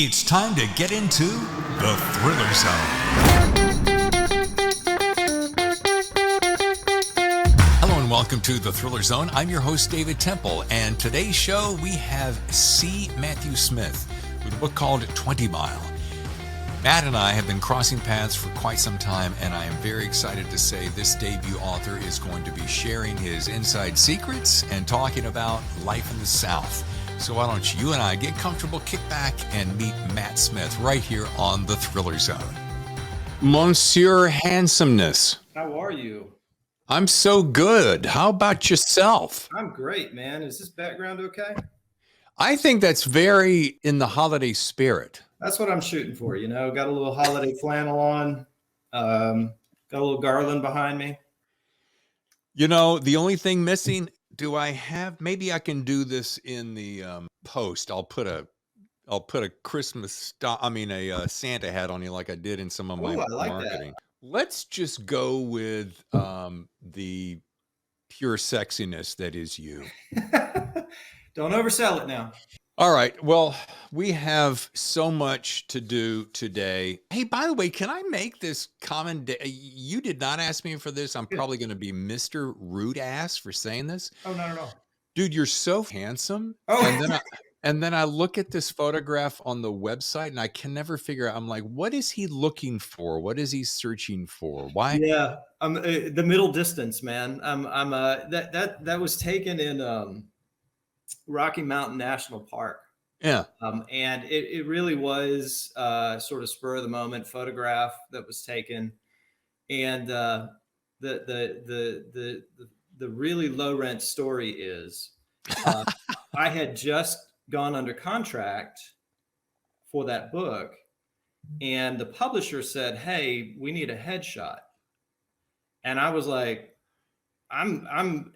It's time to get into the Thriller Zone. Hello and welcome to the Thriller Zone. I'm your host, David Temple, and today's show we have C. Matthew Smith with a book called 20 Mile. Matt and I have been crossing paths for quite some time, and I am very excited to say this debut author is going to be sharing his inside secrets and talking about life in the South. So why don't you and I get comfortable, kick back, and meet Matt Smith right here on the Thriller Zone. Monsieur Handsomeness. How are you? I'm so good. How about yourself? I'm great, man. Is this background okay? I think that's very in the holiday spirit. That's what I'm shooting for, you know. Got a little holiday flannel on. Got a little garland behind me. You know, the only thing missing, do I have, maybe I can do this in the post. I'll put a Christmas, a Santa hat on you like I did in some of my marketing. Let's just go with the pure sexiness that is you. Don't oversell it now. All right. Well, we have so much to do today. Hey, by the way, can I make this comment? You did not ask me for this. I'm probably going to be Mr. Rude Ass for saying this. Oh, not at all. Dude, you're so handsome. Oh, and then I look at this photograph on the website and I can never figure out. I'm like, what is he looking for? What is he searching for? Why? Yeah, the middle distance, man. That was taken in Rocky Mountain National Park. Yeah. And it really was sort of spur of the moment photograph that was taken. And the really low rent story is I had just gone under contract for that book, and the publisher said, "Hey, we need a headshot." And I was like, I'm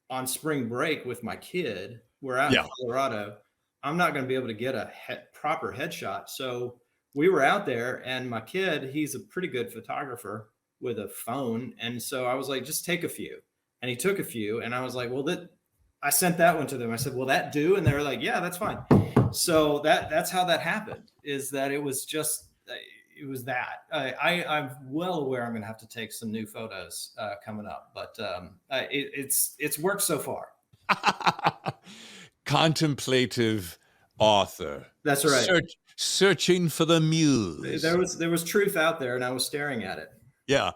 on spring break with my kid. We're out in Colorado. I'm not going to be able to get a proper headshot. So we were out there, and my kid, he's a pretty good photographer with a phone. And so I was like, just take a few. And he took a few. And I was like, well, I sent that one to them. I said, will that do? And they were like, yeah, that's fine. So that's how that happened, is that it was that. I'm well aware I'm going to have to take some new photos coming up, but it's worked so far. Contemplative author. That's right. Searching for the muse. There was truth out there, and I was staring at it. Yeah.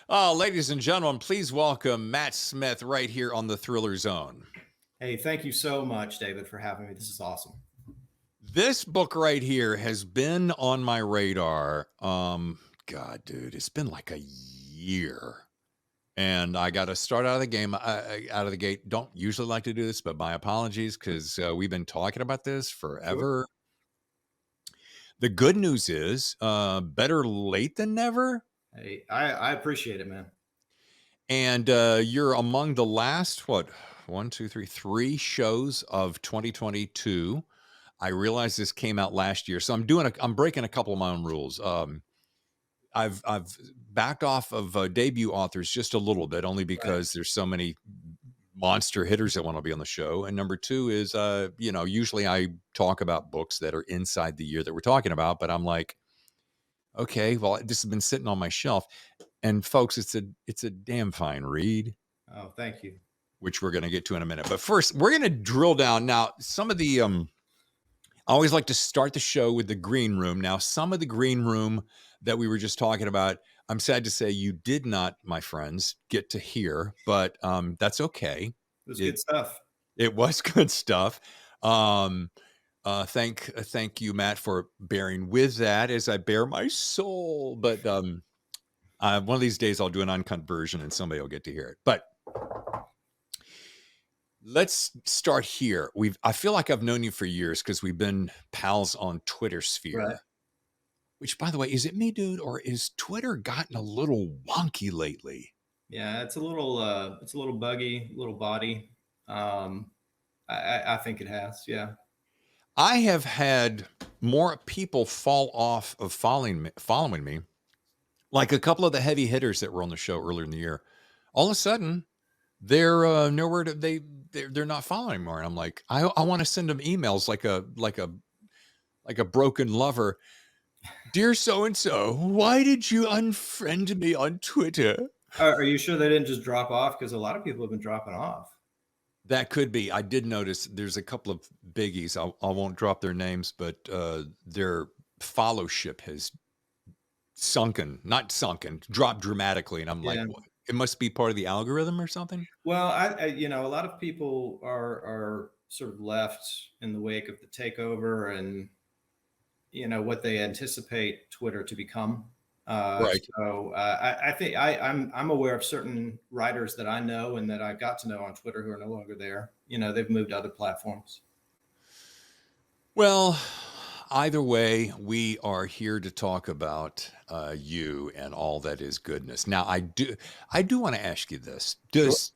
Oh, ladies and gentlemen, please welcome Matt Smith right here on the Thriller Zone. Hey, thank you so much, David, for having me. This is awesome. This book right here has been on my radar. God, dude, it's been like a year. And I got to start out of the gate. Don't usually like to do this, but my apologies, because we've been talking about this forever. Sure. The good news is better late than never. Hey, I appreciate it, man. And you're among the last, three shows of 2022. I realize this came out last year, so I'm breaking a couple of my own rules. I've backed off of debut authors just a little bit, only because there's so many monster hitters that want to be on the show. And number two is, usually I talk about books that are inside the year that we're talking about, but I'm like, okay, well, this has been sitting on my shelf, and folks, it's a damn fine read. Oh, thank you. Which we're going to get to in a minute. But first, we're going to drill down now. Some of the, I always like to start the show with the green room. Now, some of the green room that we were just talking about, I'm sad to say you did not, my friends, get to hear, but that's okay. It was good stuff. It was good stuff. Thank you, Matt, for bearing with that as I bare my soul. But one of these days I'll do an uncut version and somebody will get to hear it. But let's start here. I feel like I've known you for years because we've been pals on Twitter sphere. Right. Which, by the way, is it me, dude, or is Twitter gotten a little wonky lately? Yeah, it's a little buggy, a little body. I think it has. Yeah. I have had more people fall off of following me, like a couple of the heavy hitters that were on the show earlier in the year. All of a sudden, they're nowhere to they're not following anymore. And I'm like, I want to send them emails like a broken lover. Dear so and so, why did you unfriend me on Twitter? Are you sure they didn't just drop off? Because a lot of people have been dropping off. That could be. I did notice there's a couple of biggies. I won't drop their names, but their followship has sunken, not sunken, dropped dramatically. And I'm like, Yeah. what? It must be part of the algorithm or something. Well, a lot of people are sort of left in the wake of the takeover and what they anticipate Twitter to become. Right. I think I'm aware of certain writers that I know and that I got to know on Twitter who are no longer there. They've moved to other platforms. Well, either way, we are here to talk about you and all that is goodness. Now, I do want to ask you this: Sure. Does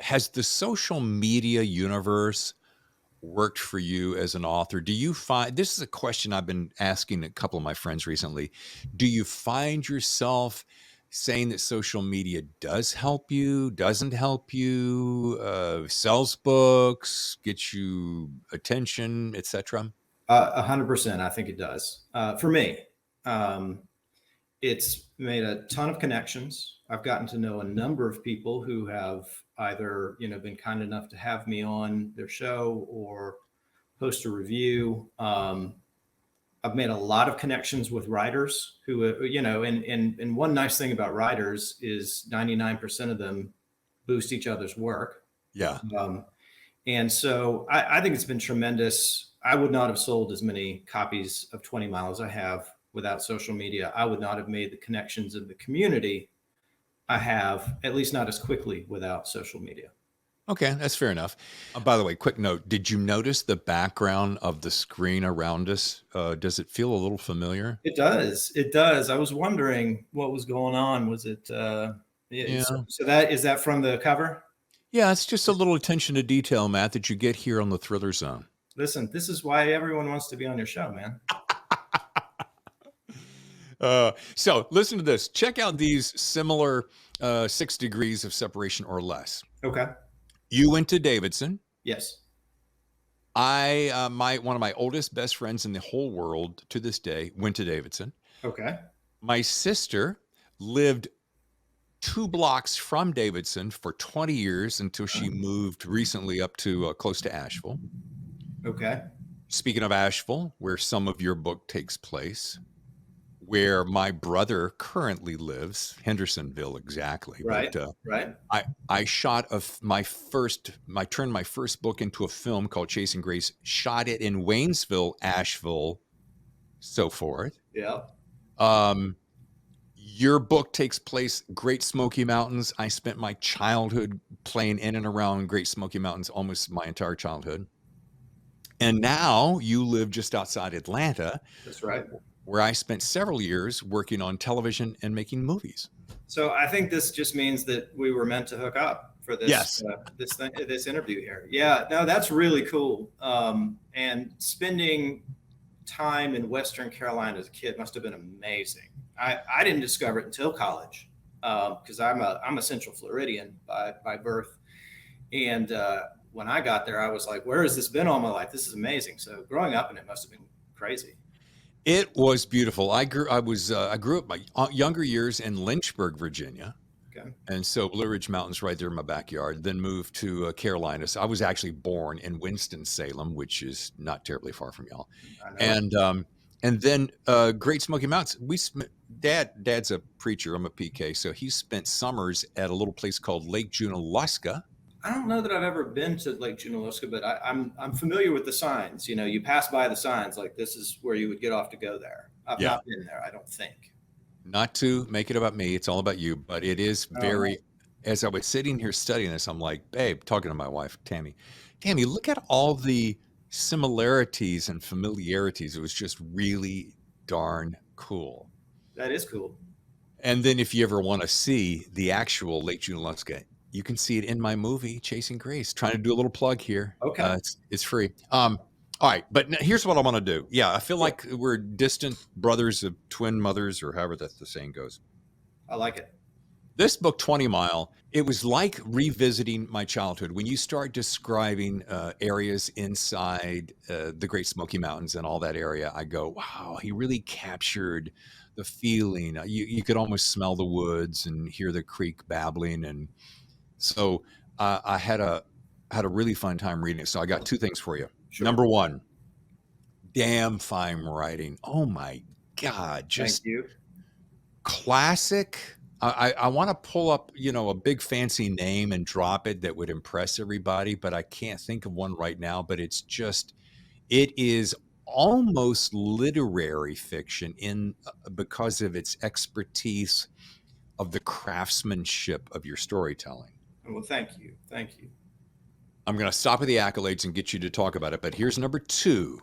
has the social media universe worked for you as an author? Do you find this is a question I've been asking a couple of my friends recently? Do you find yourself saying that social media does help you, doesn't help you, sells books, gets you attention, etc.? 100%. I think it does. For me, um, it's made a ton of connections. I've gotten to know a number of people who have either been kind enough to have me on their show or post a review. I've made a lot of connections with writers who, and one nice thing about writers is 99% of them boost each other's work. Yeah. Um, and so I think it's been tremendous. I would not have sold as many copies of 20 Miles as I have without social media. I would not have made the connections in the community I have, at least not as quickly without social media. Okay, that's fair enough. By the way, quick note: Did you notice the background of the screen around us? Does it feel a little familiar? It does. It does. I was wondering what was going on. Was it, yeah, so, Yeah. so that is that from the cover? Yeah, it's just a little attention to detail, Matt, that you get here on the Thriller Zone. Listen, this is why everyone wants to be on your show, man. So listen to this. Check out these similar 6 degrees of separation or less. Okay. You went to Davidson. Yes. My one of my oldest best friends in the whole world to this day went to Davidson. Okay. My sister lived 2 blocks from Davidson for 20 years until she moved recently up to close to Asheville. Okay. Speaking of Asheville, where some of your book takes place, where my brother currently lives, Hendersonville exactly. Right. But Right. I shot I turned my first book into a film called Chasing Grace, shot it in Waynesville, Asheville, so forth. Yeah. Um, your book takes place Great Smoky Mountains. I spent my childhood playing in and around Great Smoky Mountains almost my entire childhood. And now you live just outside Atlanta, That's right. where I spent several years working on television and making movies. So I think this just means that we were meant to hook up for Yes. this interview here. Yeah, no, that's really cool. And spending time in Western Carolina as a kid must have been amazing. I didn't discover it until college because I'm a Central Floridian by birth, and when I got there, I was like, "Where has this been all my life? This is amazing." So growing up in it must have been crazy. It was beautiful. I grew up my younger years in Lynchburg, Virginia. Okay, And so Blue Ridge Mountains right there in my backyard, then moved to Carolina. So I was actually born in Winston-Salem, which is not terribly far from y'all. I know. And then Great Smoky Mountains. Dad's a preacher. I'm a PK. So he spent summers at a little place called Lake Junaluska. I don't know that I've ever been to Lake Junaluska, but I'm familiar with the signs. You pass by the signs like this is where you would get off to go there. I've Yeah. not been there, I don't think. Not to make it about me, it's all about you, but it is Oh, very as I was sitting here studying this, I'm like, "Babe," talking to my wife, Tammy, "Tammy, look at all the similarities and familiarities." It was just really darn cool. that is cool. And then if you ever wanna see the actual Lake Junaluska, you can see it in my movie, Chasing Grace. Trying to do a little plug here. Okay. It's free. All right, but n here's what I wanna do. Yeah, I feel Yeah, like we're distant brothers of twin mothers or however that the saying goes. I like it. This book, 20 Mile, it was like revisiting my childhood. When you start describing areas inside the Great Smoky Mountains and all that area, I go, wow, he really captured the feeling. You could almost smell the woods and hear the creek babbling. And so I had a really fun time reading it. So I got two things for you. Sure. Number one, damn fine writing. Oh my God, Thank just you. classic. I want to pull up, a big fancy name and drop it that would impress everybody, but I can't think of one right now. But it is almost literary fiction because of its expertise of the craftsmanship of your storytelling. Well, thank you. Thank you. I'm going to stop with the accolades and get you to talk about it. But here's number two.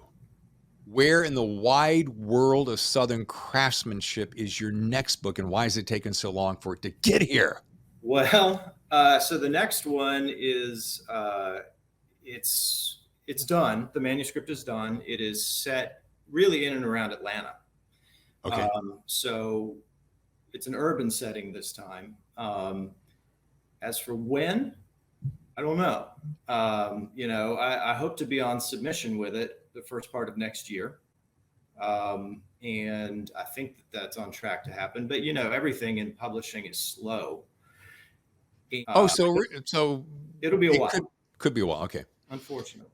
Where in the wide world of Southern craftsmanship is your next book, and why has it taken so long for it to get here? Well, so the next one is it's done. The manuscript is done. It is set really in and around Atlanta. Okay. So it's an urban setting this time. As for when, I don't know. I hope to be on submission with it the first part of next year. And I think that's on track to happen. But, everything in publishing is slow. So It'll be a it while, could be a while. Okay. unfortunately.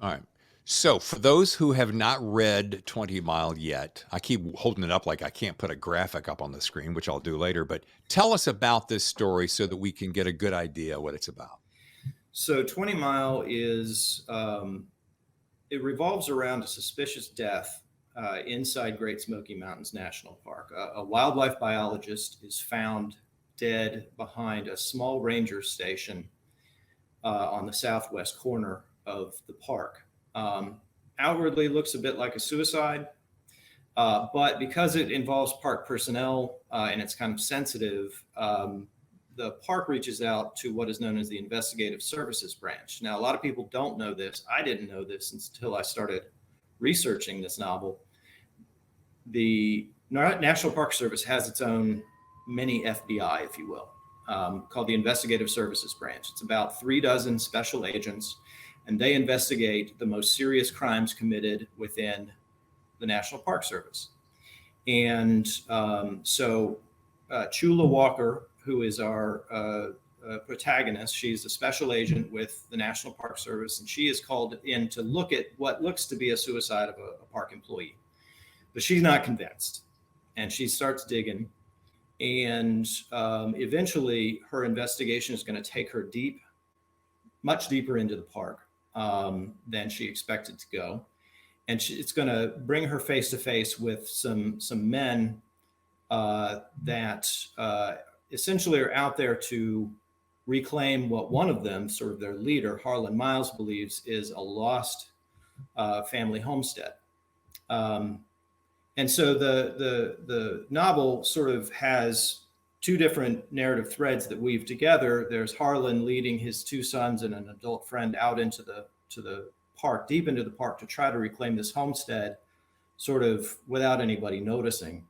All right. So for those who have not read 20 Mile yet, I keep holding it up like I can't put a graphic up on the screen, which I'll do later, but tell us about this story so that we can get a good idea what it's about. So 20 Mile is, it revolves around a suspicious death inside Great Smoky Mountains National Park. A wildlife biologist is found dead behind a small ranger station on the southwest corner of the park. Outwardly looks a bit like a suicide, but because it involves park personnel and it's kind of sensitive, the park reaches out to what is known as the Investigative Services Branch. Now, a lot of people don't know this. I didn't know this until I started researching this novel. The National Park Service has its own mini FBI, if you will, called the Investigative Services Branch. It's about 36 special agents, and they investigate the most serious crimes committed within the National Park Service. And so Chula Walker, who is our protagonist, she's a special agent with the National Park Service, and she is called in to look at what looks to be a suicide of a park employee. But she's not convinced, and she starts digging. And eventually, her investigation is going to take her much deeper into the park than she expected to go. And it's going to bring her face to face with some men that essentially are out there to reclaim what one of them, sort of their leader, Harlan Miles, believes is a lost family homestead. And so the novel sort of has two different narrative threads that weave together. There's Harlan leading his two sons and an adult friend out into the park, deep into the park, to try to reclaim this homestead, sort of without anybody noticing.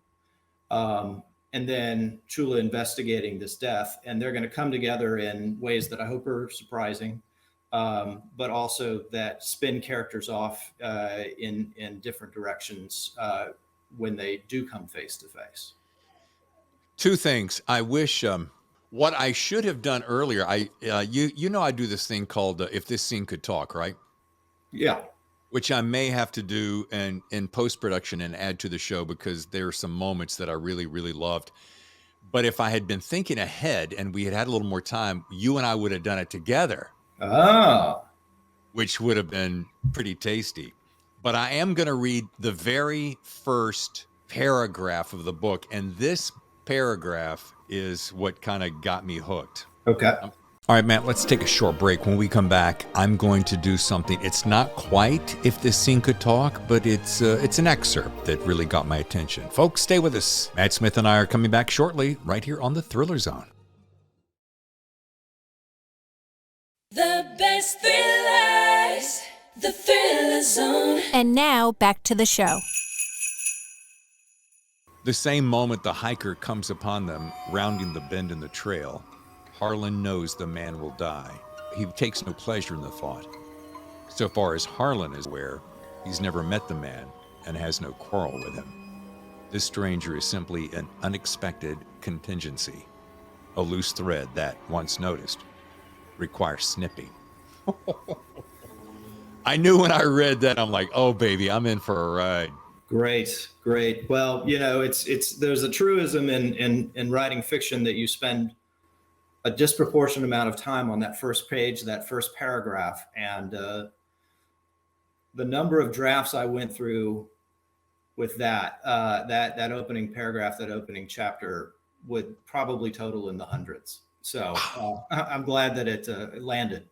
And then Chula investigating this death, and they're going to come together in ways that I hope are surprising, but also that spin characters off in different directions when they do come face to face. Two things. I wish what I should have done earlier. I do this thing called If This Scene Could Talk, right? Yeah. Which I may have to do in post-production and add to the show, because there are some moments that I really, really loved. But if I had been thinking ahead and we had a little more time, you and I would have done it together. Ah. Which would have been pretty tasty. But I am going to read the very first paragraph of the book, and this paragraph is what kind of got me hooked. Okay. All right, Matt, let's take a short break. When we come back, I'm going to do something. It's not quite If This Scene Could Talk, but it's an excerpt that really got my attention. Folks, stay with us. Matt Smith and I are coming back shortly, right here on the Thriller Zone. The best thrillers, the Thriller Zone. And now, back to the show. The same moment the hiker comes upon them, rounding the bend in the trail, Harlan knows the man will die. He takes no pleasure in the thought. So far as Harlan is aware, he's never met the man and has no quarrel with him. This stranger is simply an unexpected contingency, a loose thread that, once noticed, requires snipping. I knew when I read that, I'm like, oh, baby, I'm in for a ride. Great, great. Well, it's there's a truism in writing fiction that you spend a disproportionate amount of time on that first page, that first paragraph, and the number of drafts I went through with that opening paragraph, that opening chapter, would probably total in the hundreds. So I'm glad that it landed.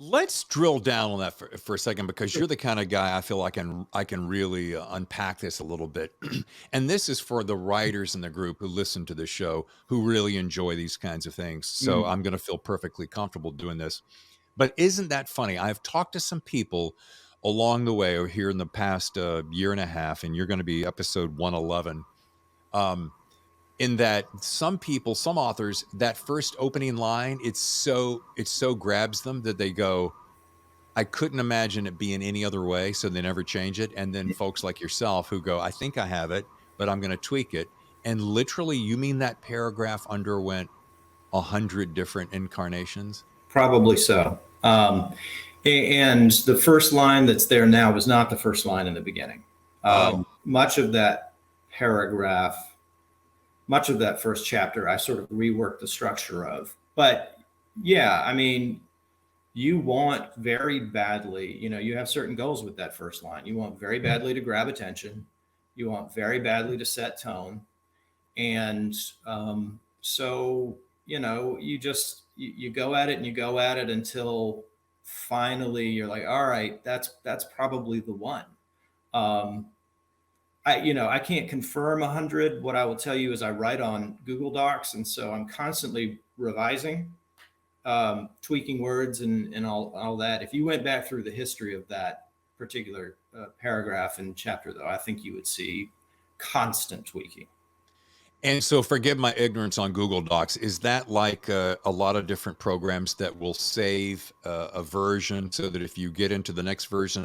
Let's drill down on that for a second, because you're the kind of guy I feel like I can really unpack this a little bit. And this is for the writers in the group who listen to the show, who really enjoy these kinds of things. So Mm. I'm going to feel perfectly comfortable doing this. But isn't that funny? I've talked to some people along the way, or here in the past year and a half, and you're going to be episode 111. Um, in that some people, some authors, that first opening line, it so grabs them that they go, I couldn't imagine it being any other way, so they never change it. And then folks like yourself who go, I think I have it, but I'm going to tweak it. And literally, you mean that paragraph underwent 100 different incarnations? Probably so. And the first line that's there now was not the first line in the beginning. Oh, Much of that paragraph, much of that first chapter, I sort of reworked the structure of. But yeah, I mean, you want very badly, you have certain goals with that first line. You want very badly to grab attention. You want very badly to set tone. And so, you go at it and you go at it until finally you're like, all right, that's probably the one. Um, I can't confirm 100. What I will tell you is I write on Google Docs, and so I'm constantly revising, tweaking words and all that. If you went back through the history of that particular paragraph and chapter, though, I think you would see constant tweaking. and so forgive my ignorance on Google Docs. Is that like a lot of different programs that will save a version so that if you get into the next version,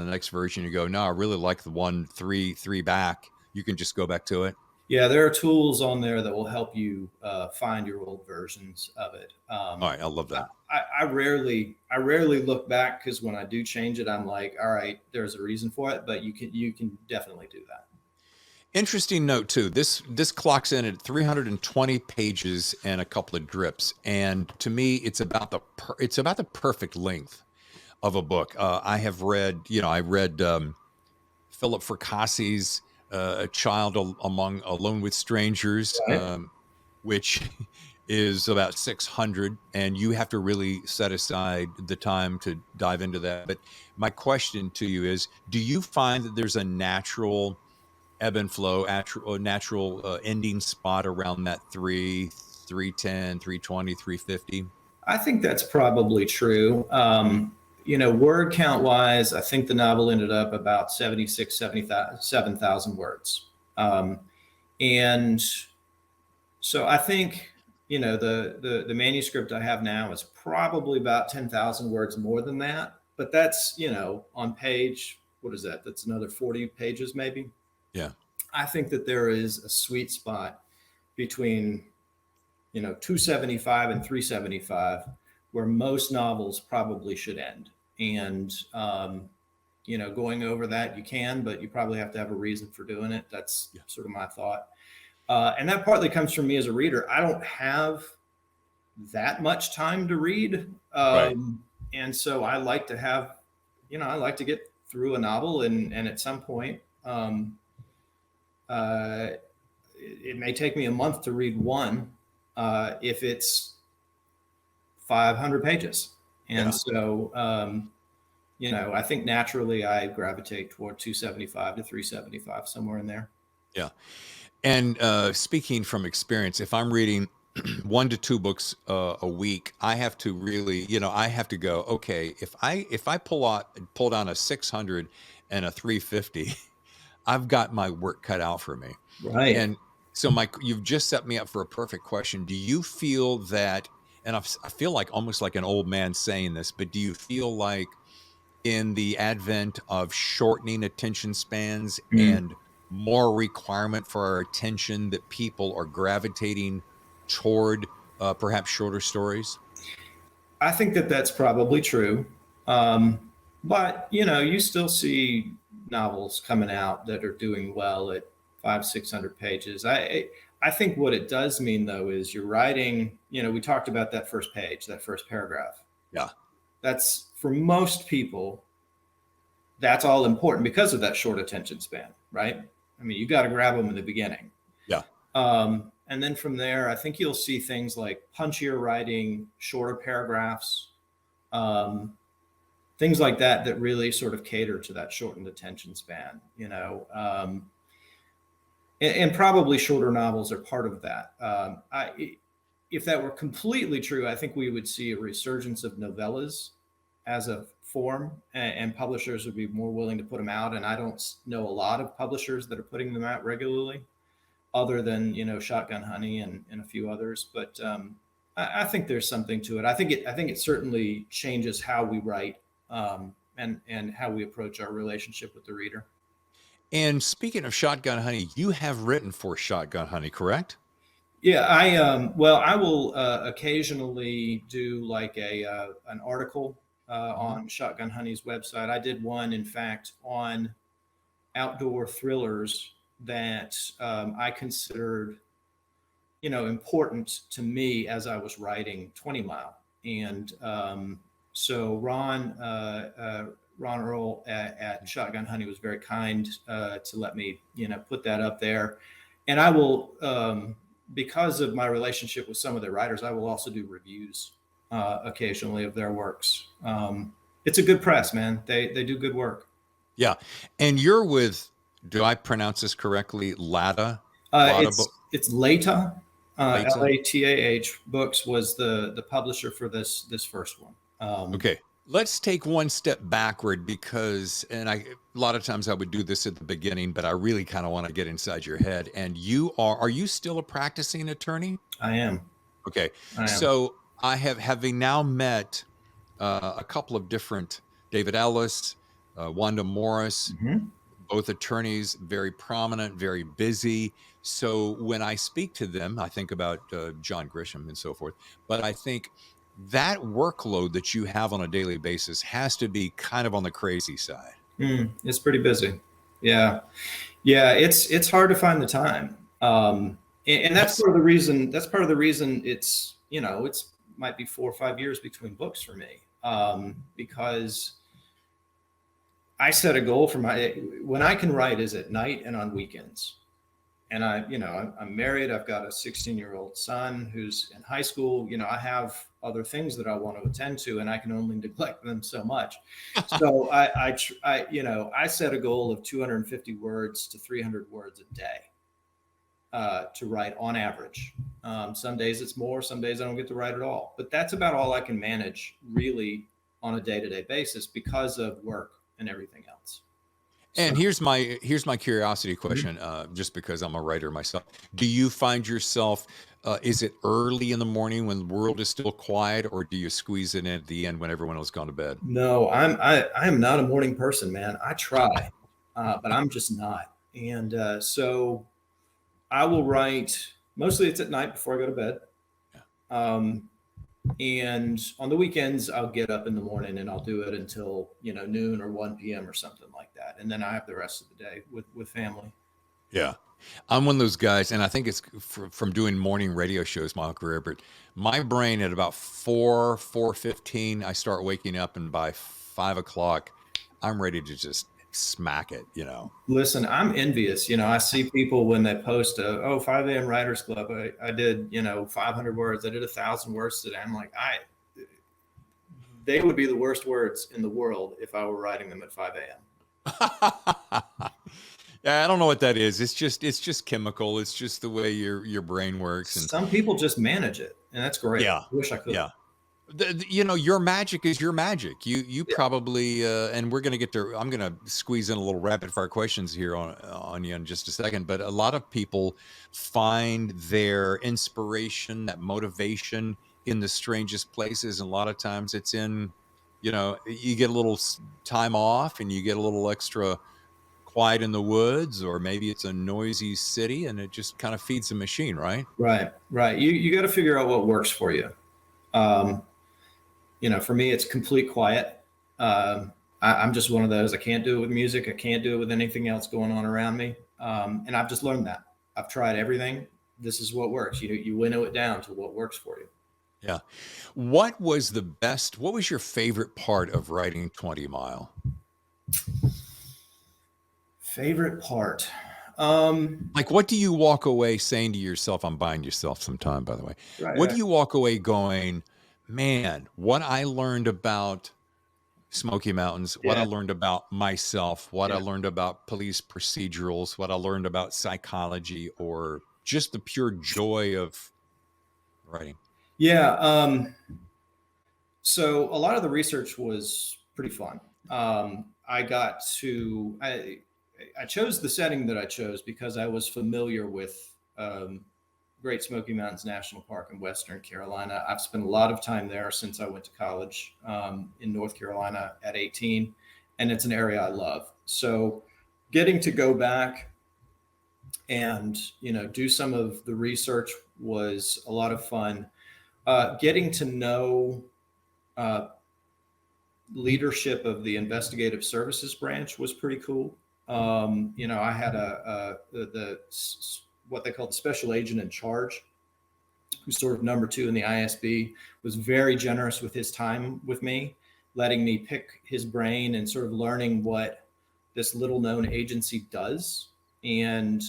you go, no, I really like the one three back. You can just go back to it. Yeah, there are tools on there that will help you find your old versions of it. All right, I love that. I rarely look back, because when I do change it, I'm like, all right, there's a reason for it. But you can definitely do that. Interesting note too. This clocks in at 320 pages and a couple of drips, and to me, it's about the perfect length of a book. I have read, I read Philip Fracasse's "A Child Among Alone with Strangers," Right. which is about 600, and you have to really set aside the time to dive into that. But my question to you is, do you find that there's a natural ebb and flow, natural ending spot around that 310, 320, 350? I think that's probably true. Word count wise, I think the novel ended up about 76, 77,000 words. And so I think, the manuscript I have now is probably about 10,000 words more than that. But that's, on page, what is that? That's another 40 pages, maybe. Yeah. I think that there is a sweet spot between 275 and 375, where most novels probably should end. And going over that, you can, but you probably have to have a reason for doing it. That's sort of my thought. And that partly comes from me as a reader. I don't have that much time to read. Right. And so I like to have, I like to get through a novel, and at some point, it may take me a month to read one, if it's 500 pages. And so, I think naturally I gravitate toward 275 to 375, somewhere in there. Yeah. And speaking from experience, if I'm reading 1 to 2 books a week, I have to really, I have to go, okay, if I pull down a 600 and a 350, I've got my work cut out for me. Right. And So, Mike, you've just set me up for a perfect question. Do you feel that, and I feel like almost like an old man saying this, but do you feel like in the advent of shortening attention spans Mm. and more requirement for our attention that people are gravitating toward perhaps shorter stories? I think that that's probably true. But you still see novels coming out that are doing well at 600 pages. I think what it does mean though is you're writing. We talked about that first page, that first paragraph. Yeah. That's for most people. That's all important because of that short attention span, right? I mean, you got to grab them in the beginning. Yeah. And then from there, I think you'll see things like punchier writing, shorter paragraphs, um, things like that that really sort of cater to that shortened attention span. And probably shorter novels are part of that. If that were completely true, I think we would see a resurgence of novellas as a form, and publishers would be more willing to put them out. And I don't know a lot of publishers that are putting them out regularly, other than Shotgun Honey and a few others. But I think there's something to it. I think it certainly changes how we write, and how we approach our relationship with the reader. And speaking of Shotgun Honey, you have written for Shotgun Honey, correct? Yeah, I will occasionally do like an article on Shotgun Honey's website. I did one, in fact, on outdoor thrillers that I considered, important to me as I was writing 20 Mile. And so Ron Earl at Shotgun Honey was very kind to let me, put that up there. And I will, because of my relationship with some of the writers, I will also do reviews occasionally of their works. It's a good press, man. They do good work. Yeah. And you're with, do I pronounce this correctly? Lata? It's Lata. Lata? Latah Books was the publisher for this first one. Okay. Let's take one step backward because, and a lot of times I would do this at the beginning, but I really kind of want to get inside your head. And are you still a practicing attorney? I am. Okay. I am. So having now met a couple of different, David Ellis, Wanda Morris, Mhm. both attorneys, very prominent, very busy. So when I speak to them, I think about John Grisham and so forth, but I think that workload that you have on a daily basis has to be kind of on the crazy side. It's pretty busy. Yeah. It's hard to find the time. And that's part of the reason. That's part of the reason it's might be 4 or 5 years between books for me, because I set a goal for when I can write is at night and on weekends. And I'm married. I've got a 16-year-old son who's in high school. I have other things that I want to attend to, and I can only neglect them so much. So I set a goal of 250 words to 300 words a day to write on average. Some days it's more, some days I don't get to write at all. But that's about all I can manage really on a day-to-day basis because of work and everything else. And here's my curiosity question, just because I'm a writer myself. Do you find yourself, is it early in the morning when the world is still quiet, or do you squeeze it in at the end when everyone else has gone to bed? No, I am not a morning person, man. I try, but I'm just not. And so I will write, mostly it's at night before I go to bed. Yeah. And on the weekends, I'll get up in the morning and I'll do it until, noon or 1 p.m. or something like that. And then I have the rest of the day with family. Yeah. I'm one of those guys, and I think it's from doing morning radio shows my whole career, but my brain at about 4:15, I start waking up, and by 5 o'clock, I'm ready to just smack it, Listen, I'm envious. I see people when they post 5 a.m. Writers Club. I did, 500 words. I did 1,000 words today. I'm like, they would be the worst words in the world if I were writing them at 5 a.m. Yeah, I don't know what that is. It's just chemical. It's just the way your brain works. And some people just manage it, and that's great. yeah, I wish I could. yeah. Your magic is your magic. You Yeah. probably, and we're gonna get to. I'm gonna squeeze in a little rapid fire questions here on you in just a second. But a lot of people find their inspiration, that motivation, in the strangest places, and a lot of times it's in, you get a little time off, and you get a little extra quiet in the woods, or maybe it's a noisy city, and it just kind of feeds the machine, right? Right. Right. You got to figure out what works for you. Um, for me, it's complete quiet. I'm just one of those. I can't do it with music. I can't do it with anything else going on around me. And I've just learned that. I've tried everything. This is what works. You winnow it down to what works for you. Yeah. What was your favorite part of writing 20 Mile? Favorite part. Like, what do you walk away saying to yourself? I'm buying yourself some time, by the way. Right. What Right. do you walk away going, man, what I learned about Smoky Mountains, what I Yeah. learned about myself, what I Yeah. learned about police procedurals, what I learned about psychology, or just the pure joy of writing? Yeah. So a lot of the research was pretty fun. I got to I chose the setting that I chose because I was familiar with Great Smoky Mountains National Park in Western Carolina. I've spent a lot of time there since I went to college in North Carolina at 18, and it's an area I love. So getting to go back and do some of the research was a lot of fun. Getting to know uh, leadership of the investigative services branch was pretty cool. I had what they call the special agent in charge, who's sort of number two in the ISB, was very generous with his time with me, letting me pick his brain and sort of learning what this little known agency does. And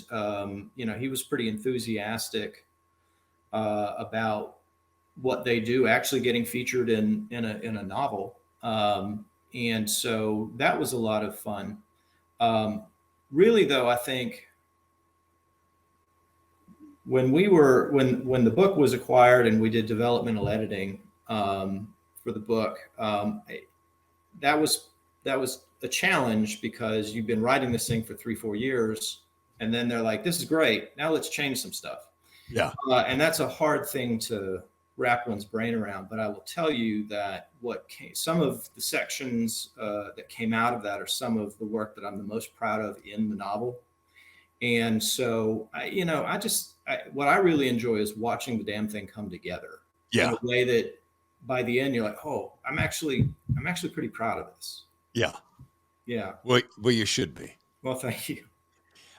he was pretty enthusiastic about what they do, actually getting featured in a novel. And so that was a lot of fun. Um, Really, though, I think when the book was acquired and we did developmental editing for the book, that was that was a challenge because you've been writing this thing for 3-4 years, and then they're like, "This is great. Now let's change some stuff." Yeah. And that's a hard thing to wrap one's brain around. But I will tell you that some of the sections that came out of that are some of the work that I'm the most proud of in the novel. And so, what I really enjoy is watching the damn thing come together in Yeah. a way that by the end you're like, oh, I'm actually pretty proud of this. Yeah. Yeah. Well, you should be. Well, thank you.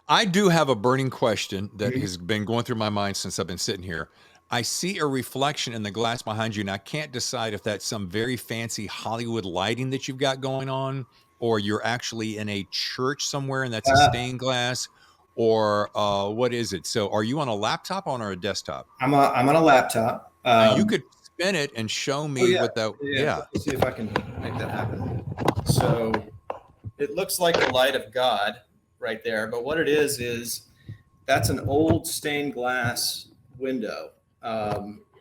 I do have a burning question that Mhm. has been going through my mind since I've been sitting here. I see a reflection in the glass behind you, and I can't decide if that's some very fancy Hollywood lighting that you've got going on, or you're actually in a church somewhere and that's a Uh, stained glass, or what is it? So, are you on a laptop or on a desktop? I'm on a laptop. You could spin it and show Oh me yeah, what that. yeah. Yeah. Let me see if I can make that happen. So it looks like the light of God right there, but what it is that's an old stained glass window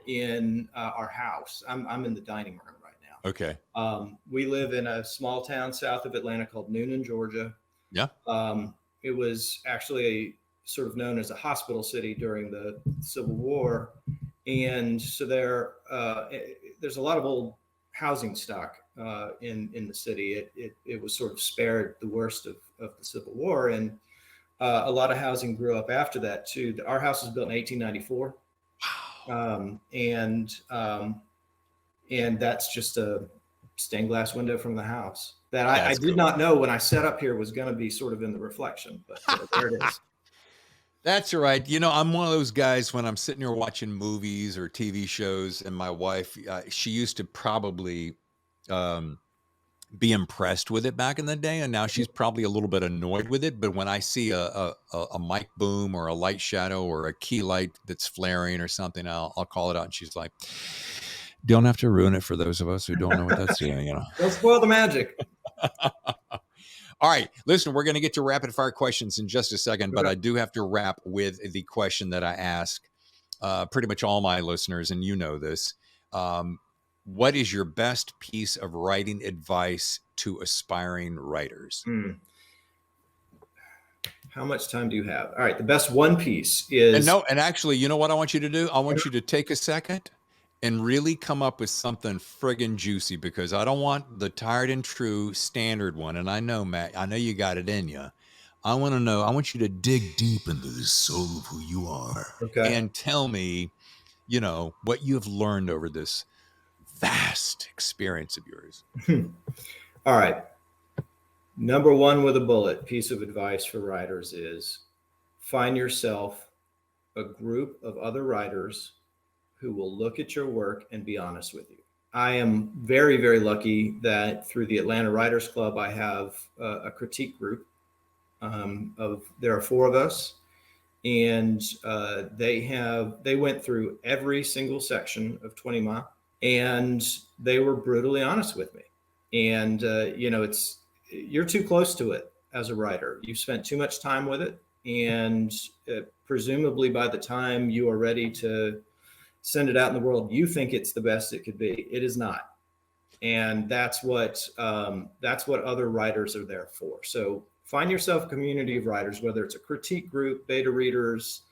in our house. I'm in the dining room right now. Okay. We live in a small town south of Atlanta called Noonan, Georgia. Yeah. It was actually sort of known as a hospital city during the Civil War, and so there's a lot of old housing stock in the city. It was sort of spared the worst of the Civil War, and a lot of housing grew up after that too. Our house was built in 1894, and that's just a stained glass window from the house that I That's did cool. not know when I set up here was going to be sort of in the reflection, but there it is. That's all right. I'm one of those guys when I'm sitting here watching movies or TV shows, and my wife, she used to probably um, be impressed with it back in the day, and now she's probably a little bit annoyed with it. But when I see a mic boom or a light shadow or a key light that's flaring or something, I'll call it out, and she's like, "Don't have to ruin it for those of us who don't know what that's doing." Don't spoil the magic. All right, listen, we're going to get to rapid fire questions in just a second, but Okay. I do have to wrap with the question that I ask pretty much all my listeners, and you know this. Um, what is your best piece of writing advice to aspiring writers? How much time do you have? All right. The best one piece is And actually, you know what I want you to do? I want you to take a second and really come up with something friggin' juicy, because I don't want the tired and true standard one. And I know, Matt, I know you got it in you. I want to know, I want you to dig deep into the soul of who you are okay. and tell me, you know, what you have learned over this vast experience of yours. All right. Number one with a bullet piece of advice for writers is find yourself a group of other writers who will look at your work and be honest with you. I am very, very lucky that through the Atlanta Writers Club, I have a critique group of there are four of us, and they went through every single section of 20 Mile, and they were brutally honest with me. And it's you're too close to it as a writer. You've spent too much time with it, and presumably by the time you are ready to send it out in the world, you think it's the best it could be. It is not, and that's what other writers are there for. So find yourself a community of writers, whether it's a critique group, beta readers,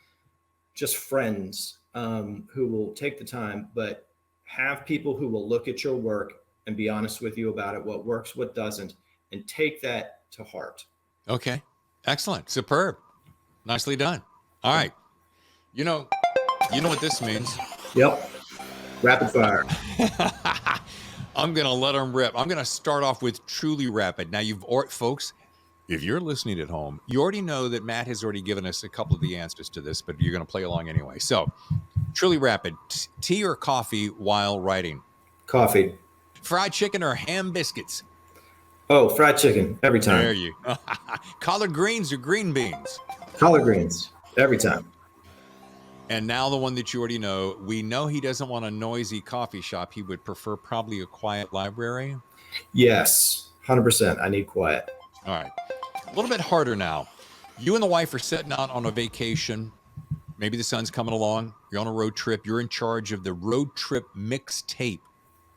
just friends who will take the time, but have people who will look at your work and be honest with you about it, what works, what doesn't, and take that to heart. Okay. Excellent. Superb. Nicely done. All right. You know what this means. Yep. Rapid fire. I'm going to let them rip. I'm going to start off with truly rapid. Now, folks, if you're listening at home, you already know that Matt has already given us a couple of the answers to this, but you're going to play along anyway. So, truly rapid. Tea or coffee while writing? Coffee. Fried chicken or ham biscuits? Oh, fried chicken every There time. you. Collard greens or green beans? Collard greens every time. And now the one that you already know. We know he doesn't want a noisy coffee shop. He would prefer probably a quiet library. Yes, 100%. I need quiet. All right. A little bit harder now. You and the wife are setting out on a vacation. Maybe the sun's coming along. You're on a road trip. You're in charge of the road trip mixtape.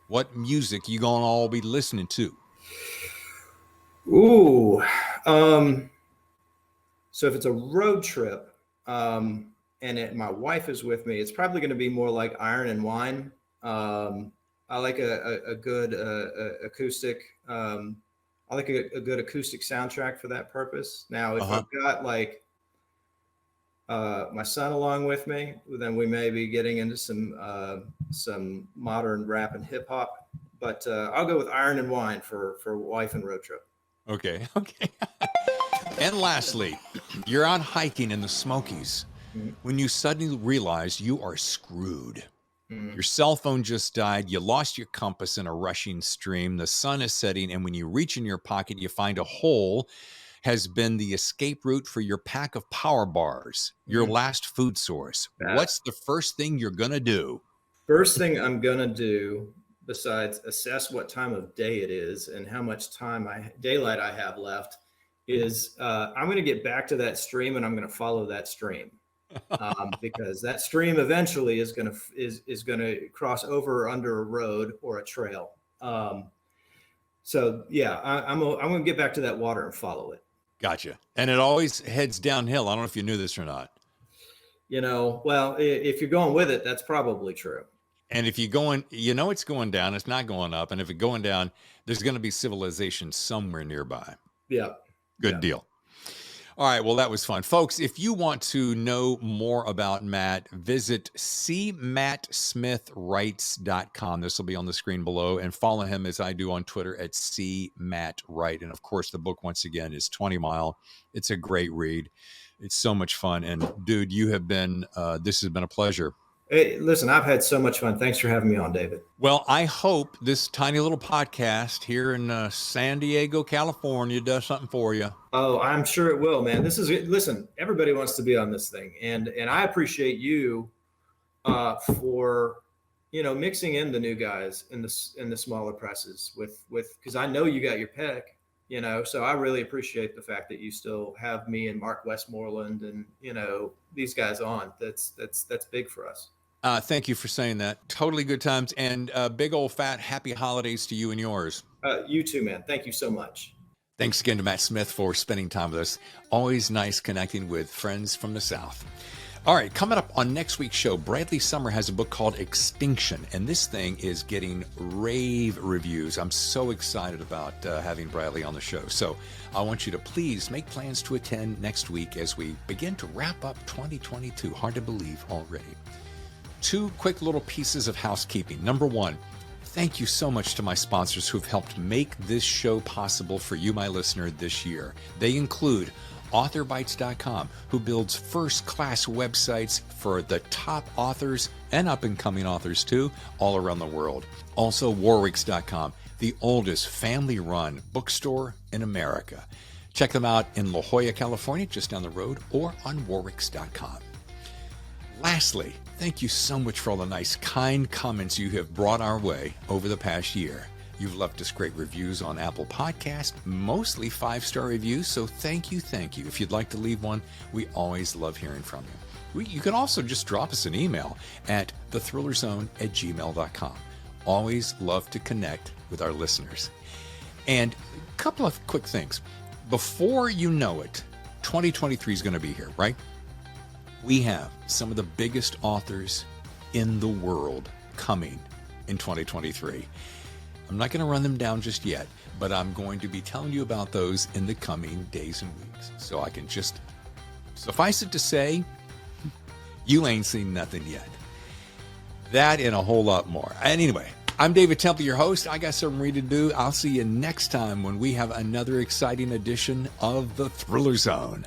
What music you gonna all be listening to? Ooh. So if it's a road trip, my wife is with me, it's probably going to be more like Iron and Wine. I like a good acoustic. I like a good acoustic soundtrack for that purpose. Now, if I've got like my son along with me, then we may be getting into some modern rap and hip hop. But I'll go with Iron and Wine for wife and road trip. Okay. And lastly, you're out hiking in the Smokies when you suddenly realize you are screwed. Your cell phone just died. You lost your compass in a rushing stream. The sun is setting, and when you reach in your pocket, you find a hole has been the escape route for your pack of power bars, your last food source. What's the first thing you're going to do? First thing I'm going to do, besides assess what time of day it is and how much daylight I have left, is I'm going to get back to that stream, and I'm going to follow that stream. Because that stream eventually is going to cross over or under a road or a trail. So yeah, I'm going to get back to that water and follow it. Gotcha. And it always heads downhill. I don't know if you knew this or not. Well, if you're going with it, that's probably true. And if you're going, it's going down, it's not going up. And if it's going down, there's going to be civilization somewhere nearby. Yeah. Good deal. All right. Well, that was fun. Folks, if you want to know more about Matt, visit cmattsmithwrites.com. This will be on the screen below, and follow him as I do on Twitter at cmattwright. And of course, the book, once again, is 20 Mile. It's a great read. It's so much fun. And dude, this has been a pleasure. Hey, listen, I've had so much fun. Thanks for having me on, David. Well, I hope this tiny little podcast here in San Diego, California, does something for you. Oh, I'm sure it will, man. Listen, everybody wants to be on this thing. And I appreciate you for, mixing in the new guys in the smaller presses with, because I know you got your pick, so I really appreciate the fact that you still have me and Mark Westmoreland and, these guys on. That's big for us. Thank you for saying that. Totally good times, and big old fat happy holidays to you and yours. You too, man. Thank you so much. Thanks again to Matt Smith for spending time with us. Always nice connecting with friends from the South. All right, coming up on next week's show, Bradley Summer has a book called Extinction, and this thing is getting rave reviews. I'm so excited about having Bradley on the show. So I want you to please make plans to attend next week as we begin to wrap up 2022. Hard to believe already. Two quick little pieces of housekeeping. Number one, thank you so much to my sponsors who've helped make this show possible for you, my listener, this year. They include AuthorBytes.com, who builds first-class websites for the top authors and up-and-coming authors, too, all around the world. Also, Warwicks.com, the oldest family-run bookstore in America. Check them out in La Jolla, California, just down the road, or on Warwicks.com. Lastly, thank you so much for all the nice, kind comments you have brought our way over the past year. You've left us great reviews on Apple Podcasts, mostly 5-star reviews, so thank you, thank you. If you'd like to leave one, we always love hearing from you. You can also just drop us an email at thethrillerzone@gmail.com. Always love to connect with our listeners. And a couple of quick things. Before you know it, 2023 is going to be here, right? We have some of the biggest authors in the world coming in 2023. I'm not going to run them down just yet, but I'm going to be telling you about those in the coming days and weeks. So I can just suffice it to say, you ain't seen nothing yet. That and a whole lot more. And anyway, I'm David Temple, your host. I got something ready to do. I'll see you next time when we have another exciting edition of The Thriller Zone.